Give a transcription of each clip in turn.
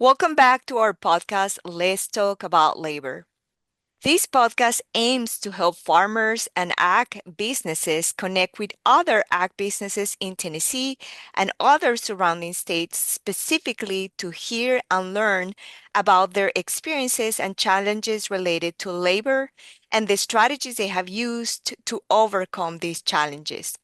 Welcome back to our podcast, Let's Talk About Labor. This podcast aims to help farmers and ag businesses connect with other ag businesses in Tennessee and other surrounding states, specifically to hear and learn about their experiences and challenges related to labor and the strategies they have used to overcome these challenges.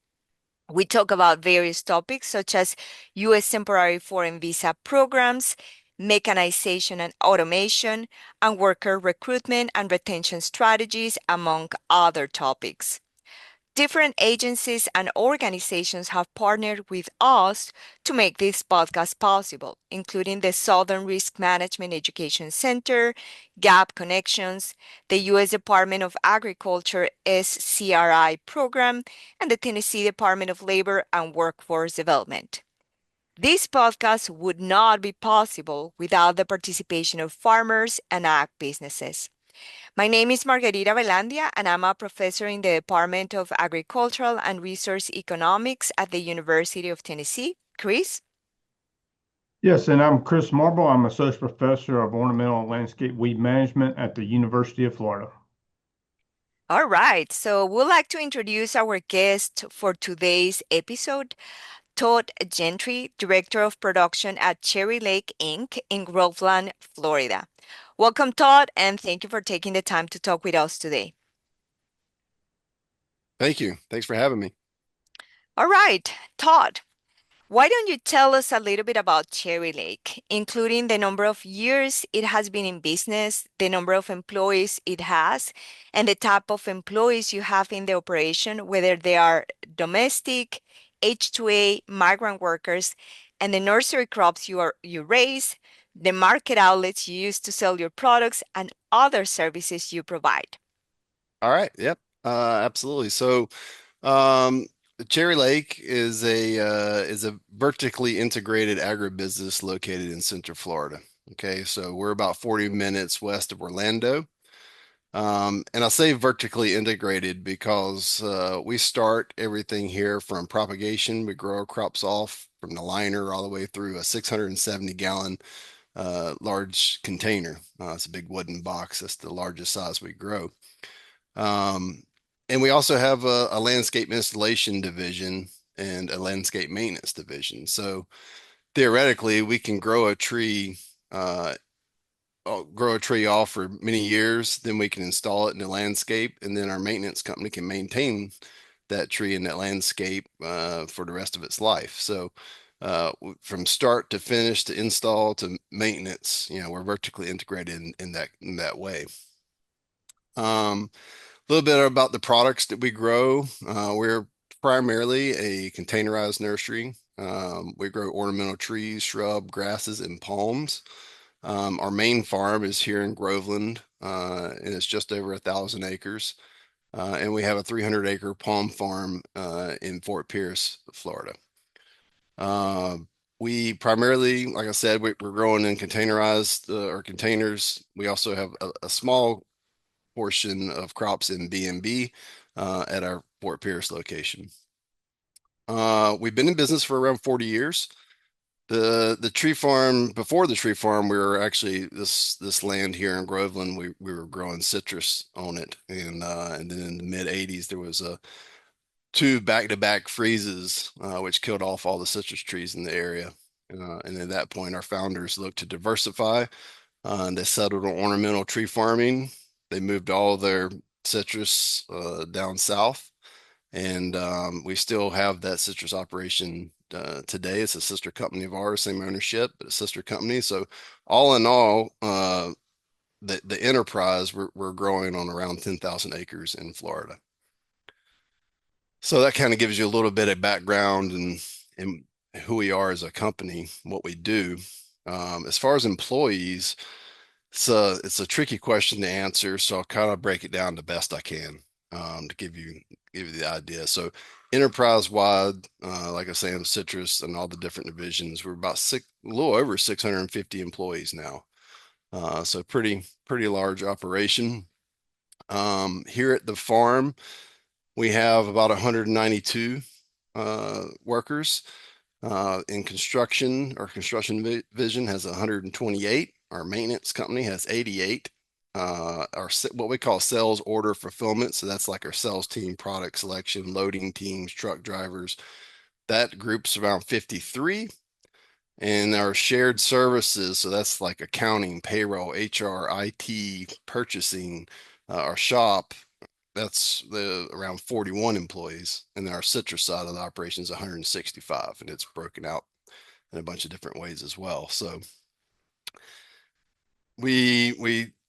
We talk about various topics such as U.S. temporary foreign visa programs, mechanization and automation, and worker recruitment and retention strategies, among other topics. Different agencies and organizations have partnered with us to make this podcast possible, including the Southern Risk Management Education Center, Gap Connections, the U.S. Department of Agriculture SCRI program, and the Tennessee Department of Labor and Workforce Development. This podcast would not be possible without the participation of farmers and ag businesses. My name is Margarita Velandia, and I'm a professor in the Department of Agricultural and Resource Economics at the University of Tennessee. Chris? Yes, and I'm Chris Marble. I'm Associate Professor of Ornamental and Landscape Weed Management at the University of Florida. All right, so we'd like to introduce our guest for today's episode, Todd Gentry, Director of Production at Cherry Lake Inc. in Groveland, Florida. Welcome, Todd, and thank you for taking the time to talk with us today. Thank you. Thanks for having me. All right, Todd, why don't you tell us a little bit about Cherry Lake, including the number of years it has been in business, the number of employees it has, and the type of employees you have in the operation, whether they are domestic, H2A, migrant workers, and the nursery crops you raise, the market outlets you use to sell your products, and other services you provide. All right. Yep. Absolutely. Um, Cherry Lake is a vertically integrated agribusiness located in Central Florida. Okay, so we're about 40 minutes west of Orlando. And I say vertically integrated because we start everything here from propagation. We grow our crops off from the liner all the way through a 670-gallon large container. It's a big wooden box. That's the largest size we grow. Um, and we also have a landscape installation division and a landscape maintenance division. So theoretically, we can uh, grow a tree off for many years, then we can install it in the landscape, and then our maintenance company can maintain that tree in that landscape for the rest of its life. So from start to finish to install to maintenance, we're vertically integrated in that way. A little bit about the products that we grow. We're primarily a containerized nursery. We grow ornamental trees, shrub, grasses, and palms. Our main farm is here in Groveland, and it's just over 1,000 acres. And we have a 300-acre palm farm in Fort Pierce, Florida. Uh, we primarily, like I said, we're growing in containerized or containers. We also have a small portion of crops in B&B at our Fort Pierce location. We've been in business for around 40 years. The tree farm, before the tree farm, we were actually this land here in Groveland, we were growing citrus on it. And then in the mid 80s there was two back-to-back freezes which killed off all the citrus trees in the area. And at that point our founders looked to diversify and they settled on ornamental tree farming. They moved all their citrus down south, and we still have that citrus operation today. It's a sister company of ours, same ownership, but a sister company. So all in all, the enterprise, we're growing on around 10,000 acres in Florida. So that kind of gives you a little bit of background and who we are as a company, what we do. As far as employees, it's a tricky question to answer, so I'll kind of break it down the best I can to give you the idea. So enterprise-wide, like I say, in citrus and all the different divisions, we're about a little over 650 employees now. So pretty large operation. Here at the farm, we have about 192 workers. In construction, our construction division has 128. Our maintenance company has 88. Our what we call sales order fulfillment. So that's like our sales team, product selection, loading teams, truck drivers. That group's around 53. And our shared services, so that's like accounting, payroll, HR, IT, purchasing, our shop, that's the around 41 employees. And then our citrus side of the operation is 165, and it's broken out in a bunch of different ways as well. So we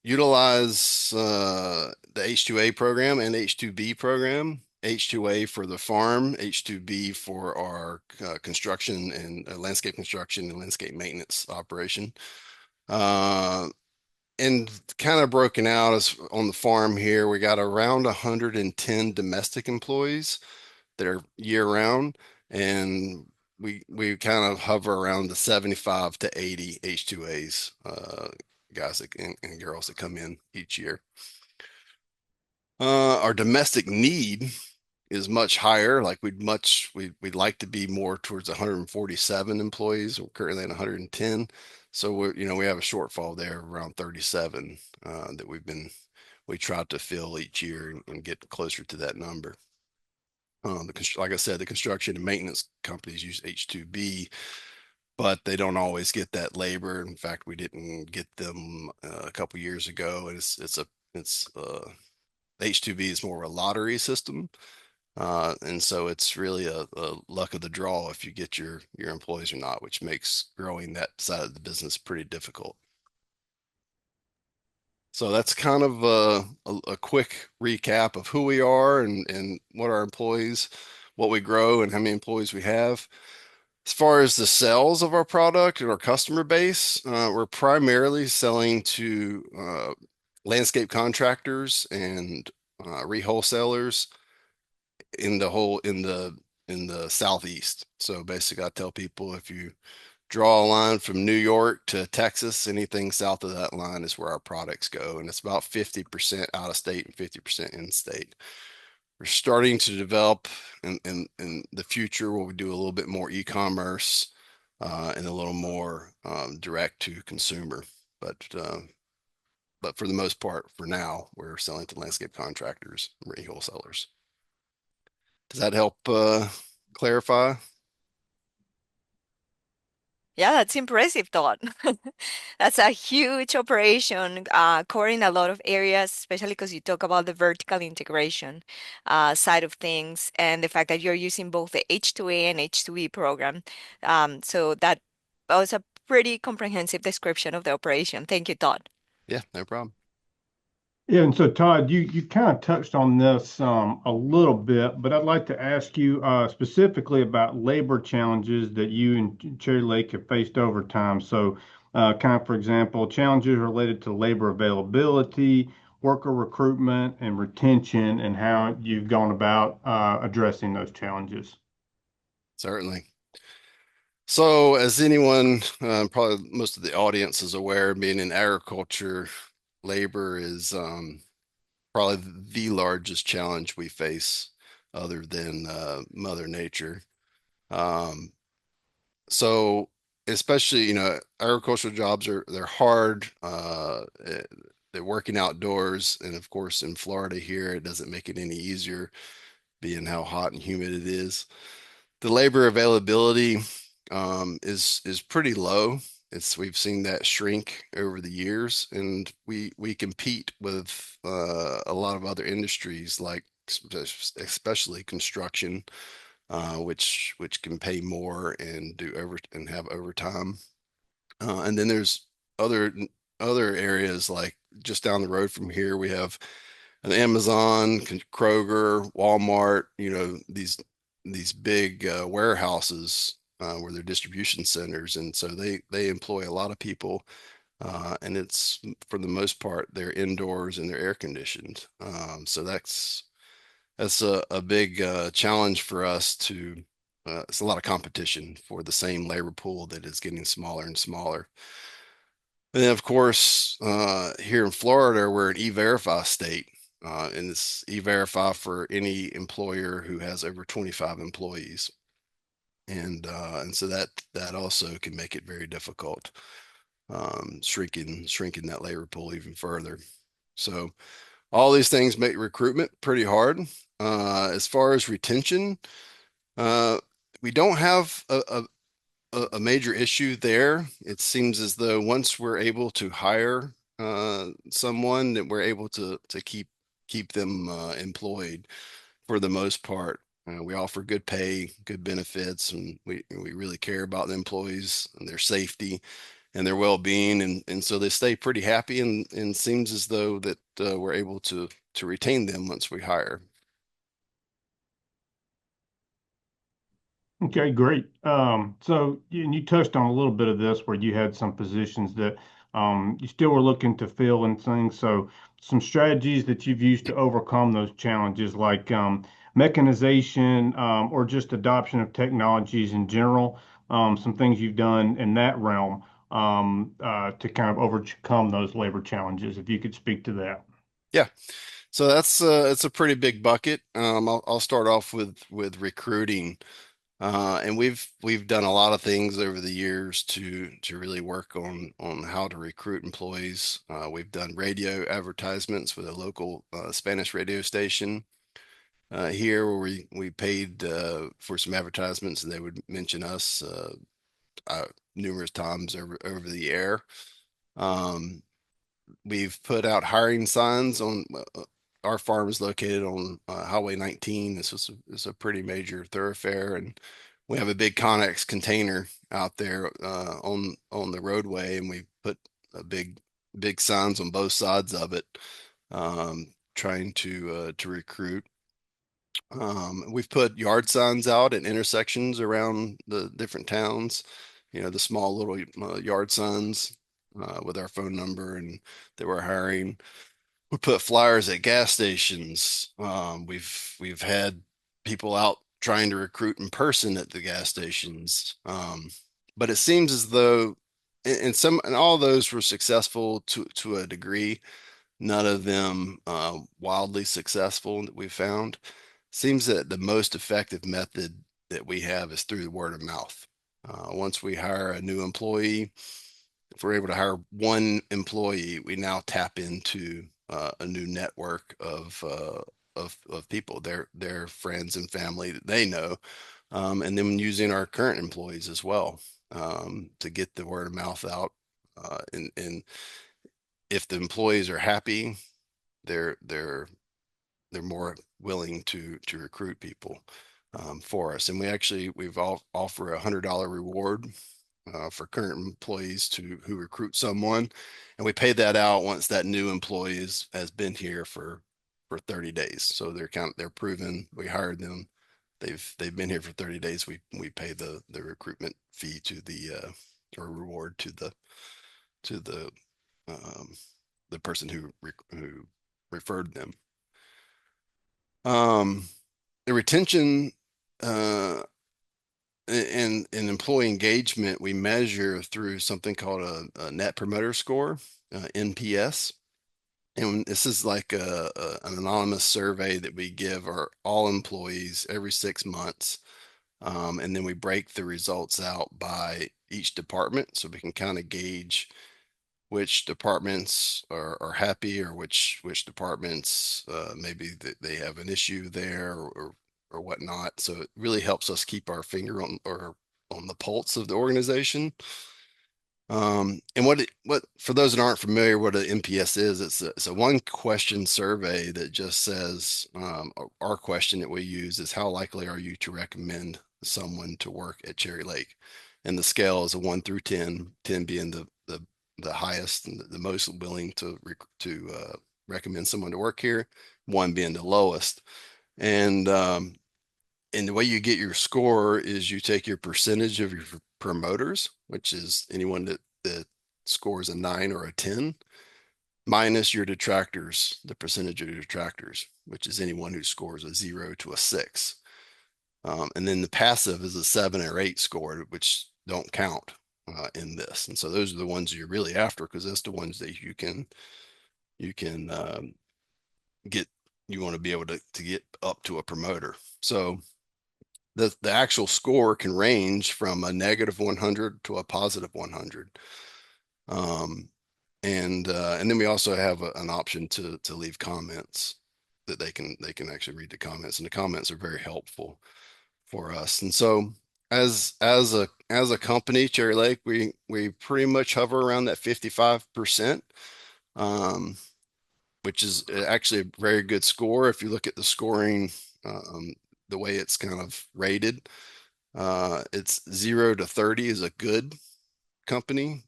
utilize the H2A program and H2B program. H2A for the farm, H2B for our construction and landscape construction and landscape maintenance operation. And kind of broken out as on the farm here, we got around 110 domestic employees that are year round, and we kind of hover around the 75 to 80 H2As, guys and girls that come in each year. Our domestic need is much higher. Like we'd like to be more towards 147 employees. We're currently at 110. So we have a shortfall there of around 37 that we try to fill each year and get closer to that number. Like I said, the construction and maintenance companies use H2B, but they don't always get that labor. In fact, we didn't get them a couple years ago. And H2B is more of a lottery system. And so it's really a luck of the draw if you get your employees or not, which makes growing that side of the business pretty difficult. So that's kind of a quick recap of who we are and what our employees, what we grow and how many employees we have. As far as the sales of our product and our customer base, we're primarily selling to landscape contractors and re-wholesalers in the Southeast. So basically I tell people if you draw a line from New York to Texas, anything south of that line is where our products go. And it's about 50% out of state and 50% in state. We're starting to develop in the future where we do a little bit more e-commerce and a little more direct to consumer. But for the most part, for now, we're selling to landscape contractors and wholesalers. Does that help clarify? Yeah, that's impressive, Todd. That's a huge operation, covering a lot of areas, especially because you talk about the vertical integration side of things and the fact that you're using both the H2A and H2B program. So that was a pretty comprehensive description of the operation. Thank you, Todd. Yeah, no problem. Yeah, and so Todd, you kind of touched on this a little bit, but I'd like to ask you specifically about labor challenges that you and Cherry Lake have faced over time. So, kind of, for example, challenges related to labor availability, worker recruitment, and retention, and how you've gone about addressing those challenges. Certainly. So, as anyone, probably most of the audience is aware, being in agriculture, labor is probably the largest challenge we face other than Mother Nature. Um, so, especially, agricultural jobs they're hard. They're working outdoors, and of course, in Florida here, it doesn't make it any easier, being how hot and humid it is. The labor availability is pretty low. We've seen that shrink over the years, and we compete with a lot of other industries, like especially construction, which can pay more and have overtime. And then there's other areas like just down the road from here, we have an Amazon, Kroger, Walmart, these big warehouses where they're distribution centers. And so they employ a lot of people. And it's for the most part, they're indoors and they're air conditioned. So that's a big challenge for us it's a lot of competition for the same labor pool that is getting smaller and smaller. And then, of course, here in Florida, we're an E-Verify state, and it's E-Verify for any employer who has over 25 employees. And so that also can make it very difficult, shrinking that labor pool even further. So all these things make recruitment pretty hard. As far as retention, uh, we don't have a major issue there. It seems as though once we're able to hire someone, that we're able to keep them employed for the most part. We offer good pay, good benefits, and we really care about the employees and their safety and their well-being, and so they stay pretty happy, and seems as though that we're able to retain them once we hire. Okay, great. So and you touched on a little bit of this where you had some positions that you still were looking to fill and things. So some strategies that you've used to overcome those challenges, like mechanization or just adoption of technologies in general. Some things you've done in that realm to kind of overcome those labor challenges. If you could speak to that. Yeah, so that's it's a pretty big bucket. I'll start off with recruiting. And we've done a lot of things over the years to really work on how to recruit employees. We've done radio advertisements with a local Spanish radio station here, where we paid for some advertisements, and they would mention us numerous times over the air. Um, we've put out hiring signs on our farm is located on Highway 19. This is a pretty major thoroughfare, and we have a big Connex container out there on the roadway, and we put a big signs on both sides of it, trying to recruit. We've put yard signs out at intersections around the different towns, the small little yard signs with our phone number and that we're hiring. We put flyers at gas stations. We've had people out trying to recruit in person at the gas stations. But it seems as though, and all those were successful to a degree. None of them wildly successful that we found. Seems that the most effective method that we have is through the word of mouth. Once we hire a new employee, if we're able to hire one employee, we now tap into a new network of people, their friends and family that they know, and then using our current employees as well to get the word of mouth out. And if the employees are happy, they're more willing to recruit people for us. And we've offer $100 reward for current employees who recruit someone, and we pay that out once that new employee has been here for 30 days. So they're proven. We hired them. They've been here for 30 days. We pay the recruitment fee to the or reward to um, the person who referred them. Um, the retention and employee engagement we measure through something called a Net Promoter Score, NPS. And this is like an anonymous survey that we give all employees every 6 months. And then we break the results out by each department so we can kind of gauge which departments are happy, or which departments maybe they have an issue there, or whatnot. So it really helps us keep our finger on the pulse of the organization. And what for those that aren't familiar, what an NPS is, it's a one question survey that just says our question that we use is, how likely are you to recommend someone to work at Cherry Lake? And the scale is a 1 through 10, 10 being the highest and the most willing to recommend someone to work here, 1 being the lowest. And the way you get your score is you take your percentage of your promoters, which is anyone that scores a 9 or a 10, minus your detractors, the percentage of your detractors, which is anyone who scores a 0 to a 6. And then the passive is a 7 or 8 score, which don't count in this. And so those are the ones you're really after, because that's the ones that you can get. You want to be able to get up to a promoter. So the actual score can range from a negative 100 to a positive 100. And then we also have an option to leave comments that they can actually read the comments, and the comments are very helpful for us. And so as a company, Cherry Lake, we pretty much hover around that 55%, um, which is actually a very good score if you look at the scoring, the way it's kind of rated. It's 0 to 30 is a good company.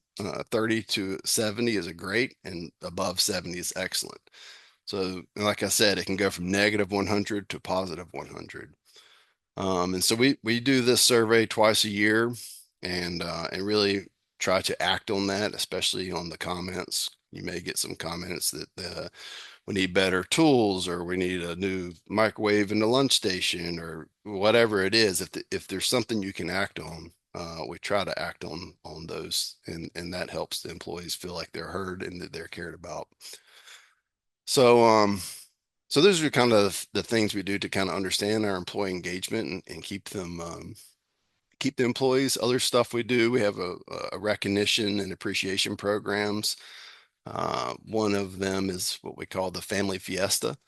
30 to 70 is a great, and above 70 is excellent. So, like I said, it can go from negative 100 to positive 100. And so we do this survey twice a year, and really try to act on that, especially on the comments. You may get some comments that we need better tools, or we need a new microwave in the lunch station, or whatever it is. If there's something you can act on, we try to act on those, and that helps the employees feel like they're heard and that they're cared about. So those are kind of the things we do to kind of understand our employee engagement, and keep keep the employees. Other stuff we do, we have a recognition and appreciation programs. One of them is what we call the Family Fiesta,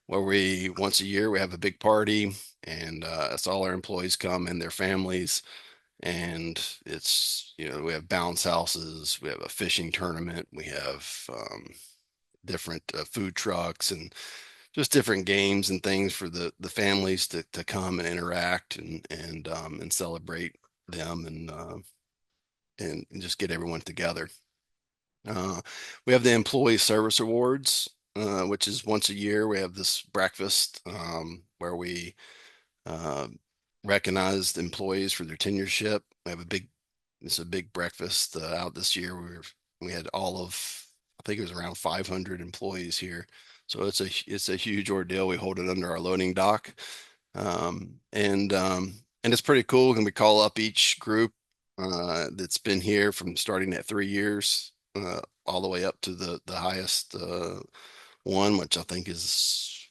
where we once a year we have a big party, and it's all our employees come and their families, and it's, we have bounce houses, we have a fishing tournament, we have different food trucks, and just different games and things for the families to come and interact, and celebrate them, and just get everyone together. We have the Employee Service Awards, which is once a year. We have this breakfast, where we uh, recognize the employees for their tenureship. It's a big breakfast out this year. We had I think it was around 500 employees here. So it's a huge ordeal. We hold it under our loading dock. And it's pretty cool. And we call up each group that's been here from starting at 3 years, all the way up to the highest one, which I think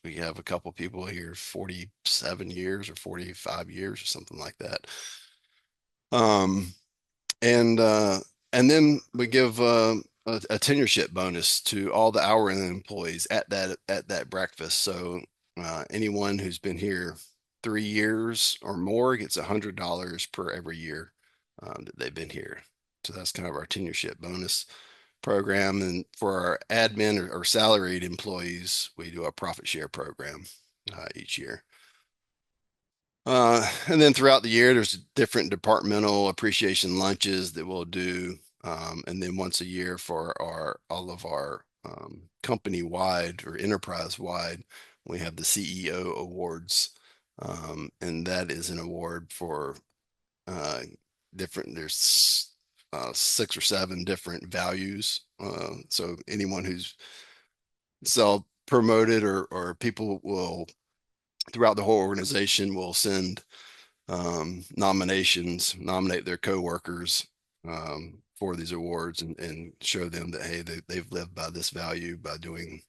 we have a couple people here 47 years or 45 years or something like that. Um, and uh, and then we give a tenureship bonus to all the hourly employees at that breakfast. So anyone who's been here 3 years or more gets $100 per every year that they've been here. So that's kind of our tenureship bonus program. And for our admin or salaried employees, we do a profit share program each year. And then throughout the year, there's different departmental appreciation lunches that we'll do. And then once a year for all of our company-wide or enterprise-wide, we have the CEO Awards. And that is an award for there's 6 or 7 different values. So anyone who's self-promoted, or people will, throughout the whole organization, will send nominate their coworkers for these awards, and show them that, hey, they've lived by this value by doing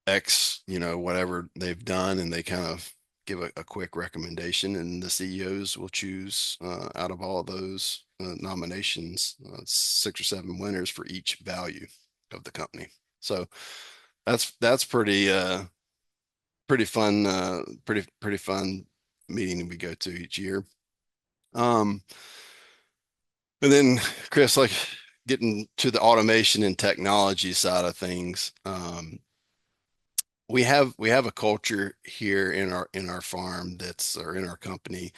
X, whatever they've done, and they kind of give a quick recommendation, and the CEOs will choose out of all of those nominations 6 or 7 winners for each value of the company. So that's pretty fun, pretty fun meeting we go to each year. And then, Chris, like, getting to the automation and technology side of things, we have a culture here in our farm or in our company,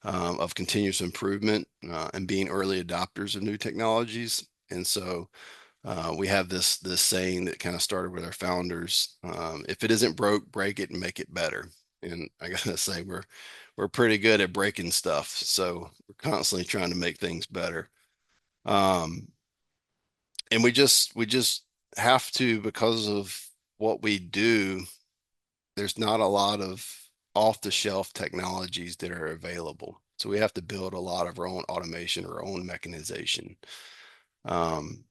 of continuous improvement, and being early adopters of new technologies. And so we have this saying that kind of started with our founders: if it isn't broke, break it and make it better. And I gotta say, we're pretty good at breaking stuff, so we're constantly trying to make things better. Um, and we just have to, because of what we do. There's not a lot of off-the-shelf technologies that are available, so we have to build a lot of our own automation, our own mechanization. Um,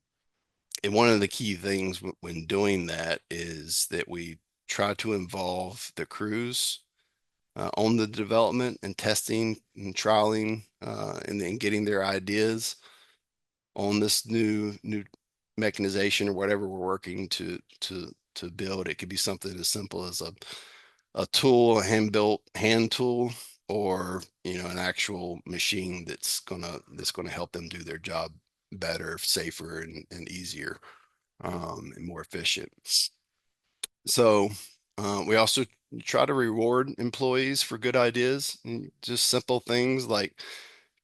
and one of the key things when doing that is that we try to involve the crews on the development and testing and trialing, and then getting their ideas on this new mechanization or whatever we're working to build. It could be something as simple as a tool, a hand tool, or an actual machine that's gonna help them do their job better, safer, and easier, and more efficient. So we also try to reward employees for good ideas, and just simple things like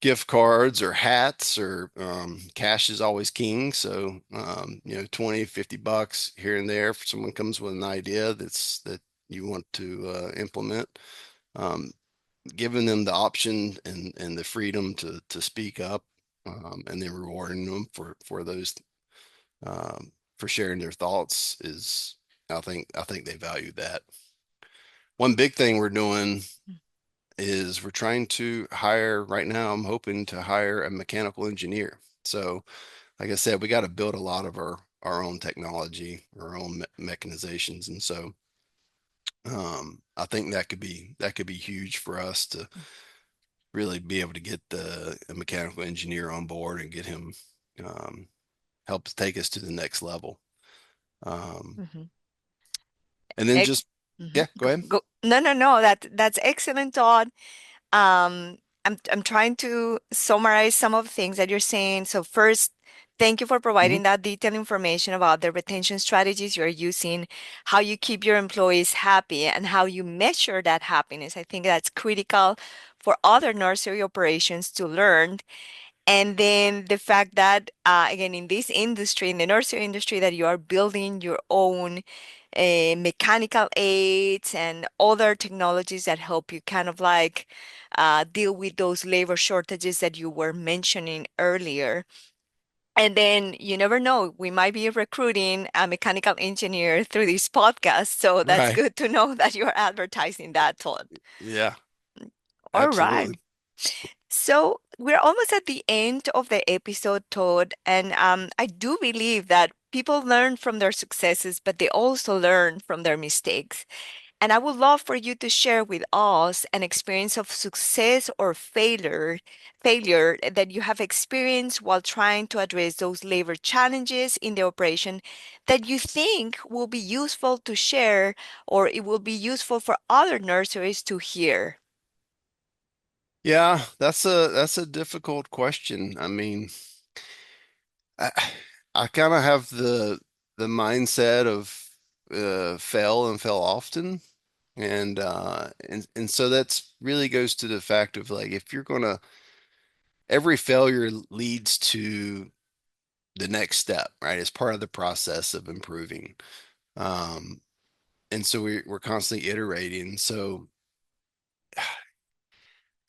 gift cards or hats, or cash is always king. So 20, $50 here and there if someone comes with an idea that you want to implement. Um, Giving them the option and the freedom to speak up, and then rewarding them for those, for sharing their thoughts is, I think they value that. One big thing we're doing is we're trying to hire right now. I'm hoping to hire a mechanical engineer. So, like I said, we got to build a lot of our own technology, our own mechanizations, and so I think that could be huge for us to really be able to get a mechanical engineer on board and get him, um, help take us to the next level. Um, Mhm. and then Ex- just Yeah, go ahead. No, no, no. That's excellent, Todd. I'm trying to summarize some of the things that you're saying. So first, thank you for Mhm. providing that detailed information about the retention strategies you're using, how you keep your employees happy, and how you measure that happiness. I think that's critical for other nursery operations to learn. And then the fact that, again, in this industry, in the nursery industry, that you are building your own mechanical aids and other technologies that help you kind of like deal with those labor shortages that you were mentioning earlier. And then you never know, we might be recruiting a mechanical engineer through this podcast. So that's Right. good to know that you're advertising that, Todd. Yeah, All right. absolutely. So we're almost at the end of the episode, Todd, and I do believe that people learn from their successes, but they also learn from their mistakes. And I would love for you to share with us an experience of success or failure that you have experienced while trying to address those labor challenges in the operation that you think will be useful to share, or it will be useful for other nurseries to hear. Yeah, that's a difficult question. I mean, I I kind of have the mindset of fail and fail often. And so that's really goes to the fact of, like, if you're gonna every failure leads to the next step, right? It's part of the process of improving. Um, and so we're constantly iterating. So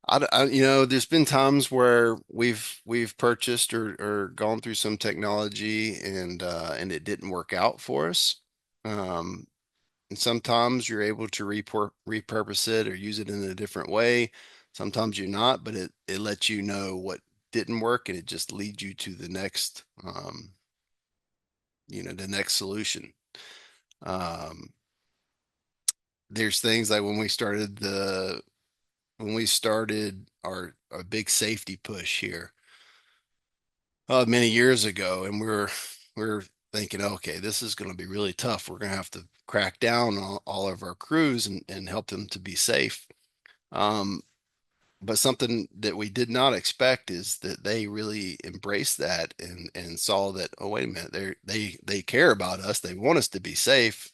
there's been times where we've purchased or gone through some technology, and it didn't work out for us. Um, and sometimes you're able to repurpose it or use it in a different way. Sometimes you're not, but it lets you know what didn't work, and it just leads you to the next solution. Um, there's things like when we started our big safety push here many years ago, and we're thinking, okay, this is going to be really tough. We're going to have to crack down on all of our crews and help them to be safe. Um, but something that we did not expect is that they really embraced that and saw that, oh, wait a minute, they care about us. They want us to be safe.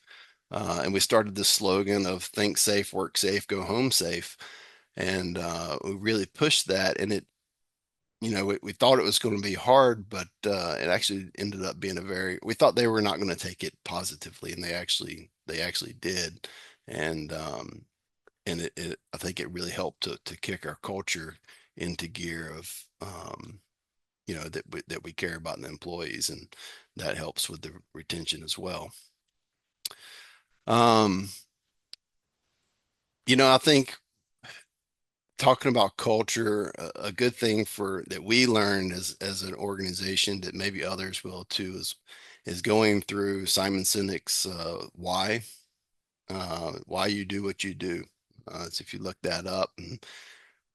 And we started this slogan of think safe, work safe, go home safe. And we really pushed that. And we thought it was going to be hard, but it actually ended up being we thought they were not going to take it positively, and they actually did. And I think it really helped to kick our culture into gear of, that we care about the employees, and that helps with the retention as well. Um, I think talking about culture, a good thing for that we learned as an organization, that maybe others will too, is going through Simon Sinek's why you do what you do. So if you look that up, and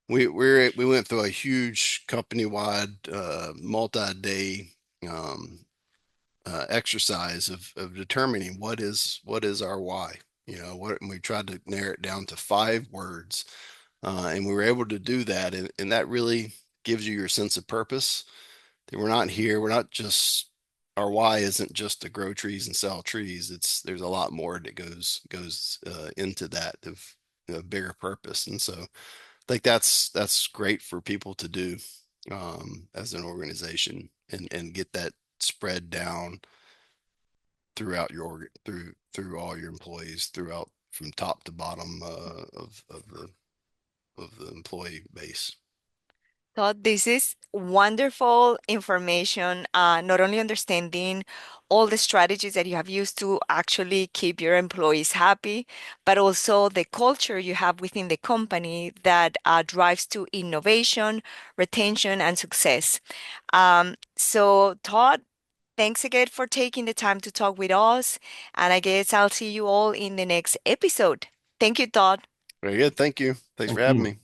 we went through a huge company-wide multi-day exercise of determining what is our why. And we tried to narrow it down to 5 words, and we were able to do that, and that really gives you your sense of purpose. That we're not here, we're not just our why isn't just to grow trees and sell trees. There's a lot more that goes into that of bigger purpose, and so I think that's great for people to do as an organization and get that spread down throughout through all your employees throughout from top to bottom of the employee base. Todd, this is wonderful information, not only understanding all the strategies that you have used to actually keep your employees happy, but also the culture you have within the company that drives to innovation, retention, and success. So, Todd, thanks again for taking the time to talk with us. And I guess I'll see you all in the next episode. Thank you, Todd. Very good. Thank you. Thanks for Thank having you. me.